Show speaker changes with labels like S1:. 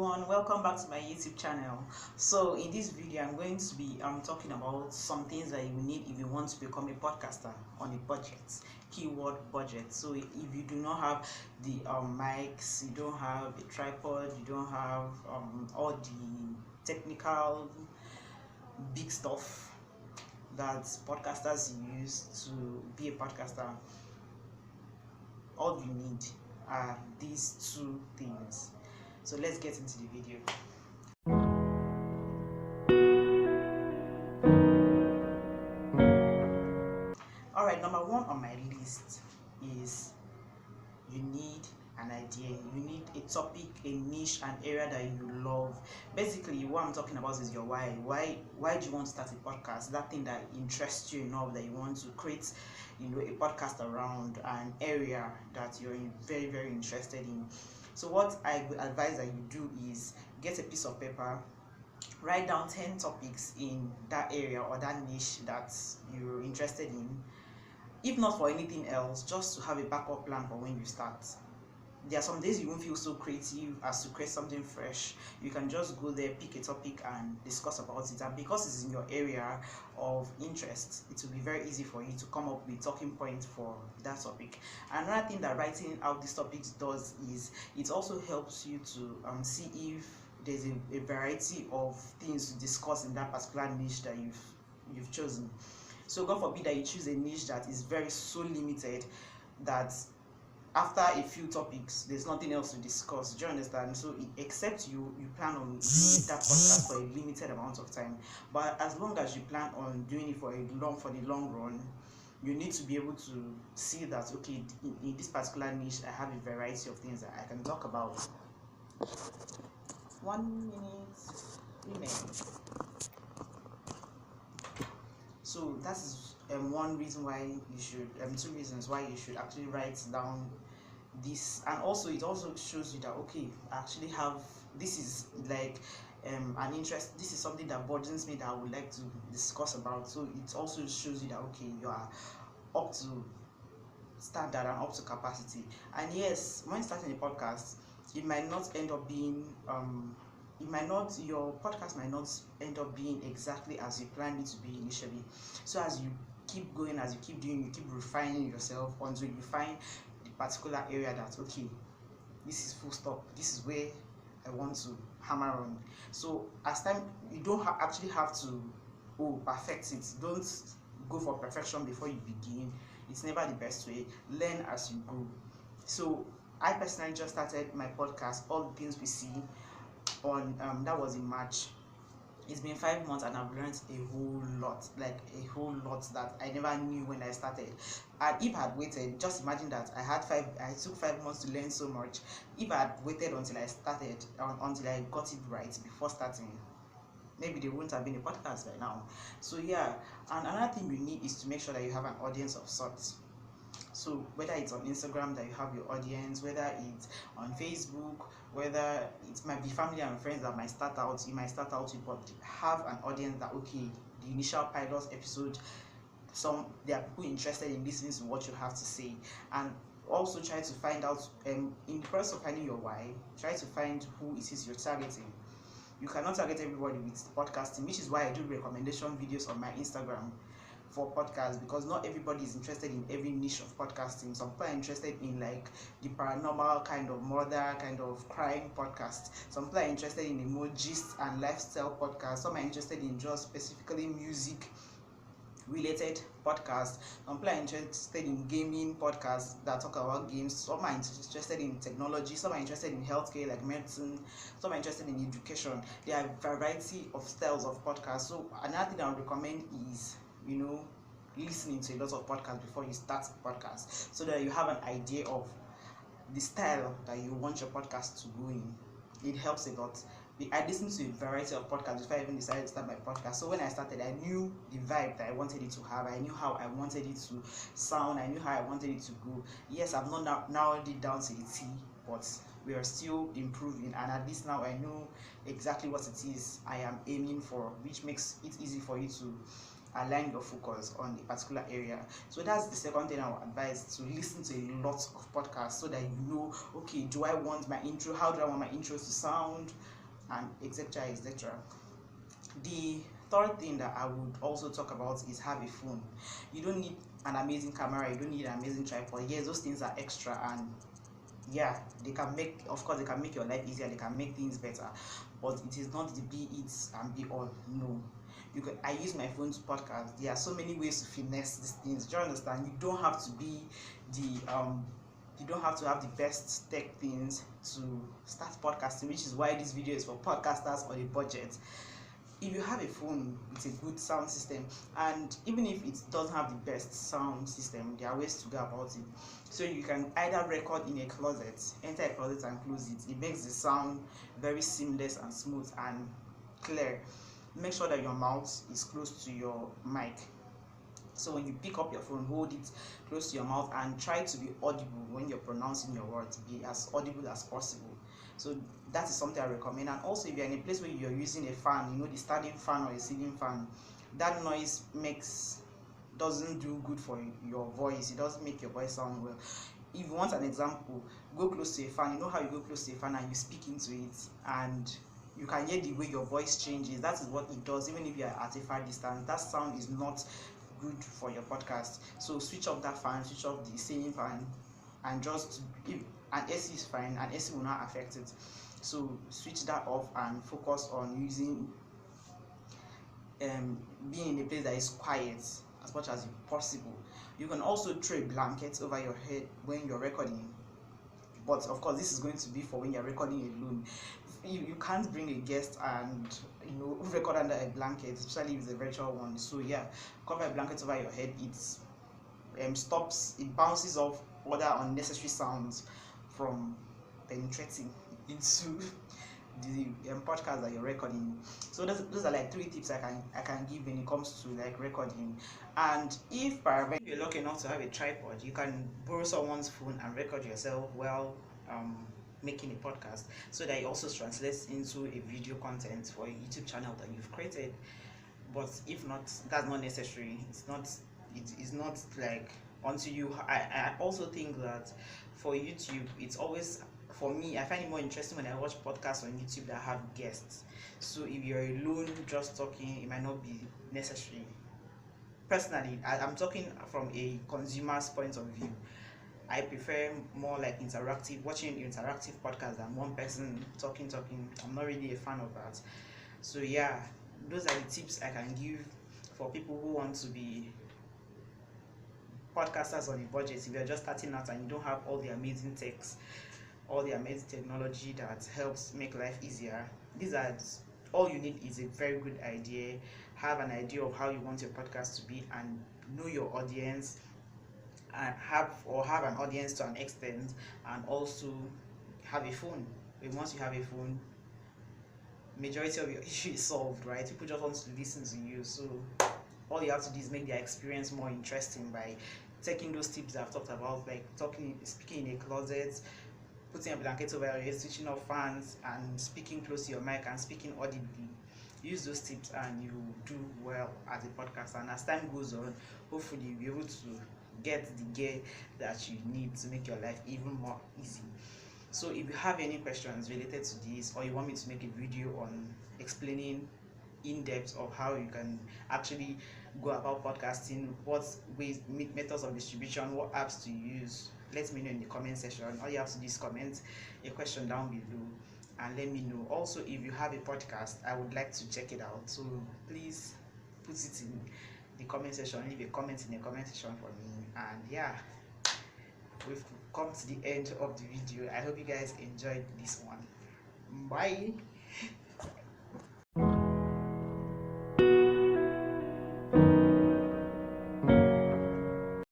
S1: everyone, welcome back to my YouTube channel. So in this video I'm going to be talking about some things that you need if you want to become a podcaster on a budget. Keyword budget. So if you do not have the mics, you don't have a tripod, you don't have all the technical big stuff that podcasters use to be a podcaster, all you need are these two things. So let's get into the video. Alright, number one on my list is you need an idea. You need a topic, a niche, an area that you love. Basically, what I'm talking about is your why. Why do you want to start a podcast? That thing that interests you enough that you want to create, a podcast around an area that you're very, very interested in. So what I would advise that you do is get a piece of paper, write down 10 topics in that area or that niche that you're interested in. If not for anything else, just to have a backup plan for when you start. There are some days you won't feel so creative as to create something fresh. You can just go there, pick a topic and discuss about it, and because it's in your area of interest, it will be very easy for you to come up with talking points for that topic. Another thing that writing out these topics does is it also helps you to see if there's a variety of things to discuss in that particular niche that you've chosen. So God forbid that you choose a niche that is very so limited that after a few topics there's nothing else to discuss. Do you understand? So except you plan on doing that podcast for a limited amount of time, but as long as you plan on doing it for the long run, you need to be able to see that okay, in this particular niche I have a variety of things that I can talk about. 1 minute remains. So that is one reason why you should, two reasons why you should actually write down this. And also it also shows you that okay, I actually have, this is like an interest, this is something that burdens me that I would like to discuss about. So it also shows you that okay, you are up to standard and up to capacity. And yes, when starting a podcast, it might not end up being your podcast might not end up being exactly as you planned it to be initially. So as you keep going, as you keep doing, you keep refining yourself until you find the particular area that okay, this is full stop, this is where I want to hammer on. So as time, you don't actually have to perfect it. Don't go for perfection before you begin. It's never the best way. Learn as you go. So I personally just started my podcast, All the Things We See, on that was in March. It's been 5 months and I've learned a whole lot that I never knew when I started. And if I had waited, just imagine that I took 5 months to learn so much. If I had waited until I started, until I got it right before starting, maybe there wouldn't have been a podcast right now. So yeah, and another thing you need is to make sure that you have an audience of sorts. So whether it's on Instagram that you have your audience, whether it's on Facebook, whether it might be family and friends that might start out, you might start out with, but have an audience that okay, the initial pilot episode, there are people interested in listening to what you have to say. And also try to find out, in the process of finding your why, try to find who it is you're targeting. You cannot target everybody with podcasting, which is why I do recommendation videos on my Instagram for podcasts, because not everybody is interested in every niche of podcasting. Some people are interested in like the paranormal kind of murder, kind of crime podcast. Some people are interested in emojis and lifestyle podcasts. Some are interested in just specifically music related podcasts. Some people are interested in gaming podcasts that talk about games. Some are interested in technology. Some are interested in healthcare like medicine. Some are interested in education. There are a variety of styles of podcasts. So another thing I would recommend is listening to a lot of podcasts before you start a podcast, so that you have an idea of the style that you want your podcast to go in. It helps a lot. I listened to a variety of podcasts before I even decided to start my podcast. So when I started, I knew the vibe that I wanted it to have. I knew how I wanted it to sound. I knew how I wanted it to go. Yes, I've not narrowed it down to the T, but we are still improving, and at least now I know exactly what it is I am aiming for, which makes it easy for you to align your focus on a particular area. So that's the second thing I would advise, to listen to a lot of podcasts so that you know, okay, do I want my intro, how do I want my intros to sound, and etc. The third thing that I would also talk about is have a phone. You don't need an amazing camera, you don't need an amazing tripod. Yes, those things are extra, and yeah, they can make, of course they can make your life easier, they can make things better, but it is not the be it and be all. No, I use my phone to podcast. There are so many ways to finesse these things. Do you understand? You don't have to be the you don't have to have the best tech things to start podcasting, which is why this video is for podcasters on a budget. If you have a phone with a good sound system, and even if it doesn't have the best sound system, there are ways to go about it. So you can either record in a closet, enter a closet and close it. It makes the sound very seamless and smooth and clear. Make sure that your mouth is close to your mic. So when you pick up your phone, hold it close to your mouth and try to be audible when you're pronouncing your words. Be as audible as possible. So that is something I recommend. And also, if you're in a place where you're using a fan, the standing fan or a ceiling fan, that noise doesn't do good for your voice. It doesn't make your voice sound well. If you want an example, go close to a fan. You know how you go close to a fan and you speak into it, and you can hear the way your voice changes. That is what it does, even if you are at a far distance. That sound is not good for your podcast. So switch off that fan, switch off the ceiling fan, and just, if an AC is fine, an AC will not affect it. So switch that off and focus on using being in a place that is quiet as much as possible. You can also throw a blanket over your head when you're recording, but of course this is going to be for when you're recording alone. You can't bring a guest and record under a blanket, especially if it's a virtual one. So yeah, cover a blanket over your head. It bounces off other unnecessary sounds from penetrating into the podcast that you're recording. So those are like 3 tips I can give when it comes to like recording. And if you're lucky enough to have a tripod, you can borrow someone's phone and record yourself while making a podcast, so that it also translates into a video content for a YouTube channel that you've created. But if not, that's not necessary. It's not like until you. I also think that for YouTube, it's always, for me, I find it more interesting when I watch podcasts on YouTube that have guests. So if you're alone just talking, it might not be necessary. Personally, I'm talking from a consumer's point of view. I prefer more like watching interactive podcasts than one person talking. I'm not really a fan of that. So yeah, those are the tips I can give for people who want to be podcasters on a budget. If you're just starting out and you don't have all the amazing technology that helps make life easier, all you need is a very good idea. Have an idea of how you want your podcast to be, and know your audience, and have an audience to an extent, and also have a phone. And once you have a phone, majority of your issue is solved, right? People just want to listen to you. So all you have to do is make their experience more interesting by taking those tips that I've talked about, like speaking in a closet, putting a blanket over your head, switching off fans, and speaking close to your mic and speaking audibly. Use those tips and you do well as a podcaster. And as time goes on, hopefully you'll be able to get the gear that you need to make your life even more easy. So if you have any questions related to this, or you want me to make a video on explaining in depth of how you can actually go about podcasting, what ways, methods of distribution, what apps to use, let me know in the comment section. All you have to do is comment a question down below and let me know. Also, if you have a podcast, I would like to check it out, so please put it in the comment section. Leave a comment in the comment section for me. And yeah, we've come to the end of the video. I hope you guys enjoyed this one. Bye.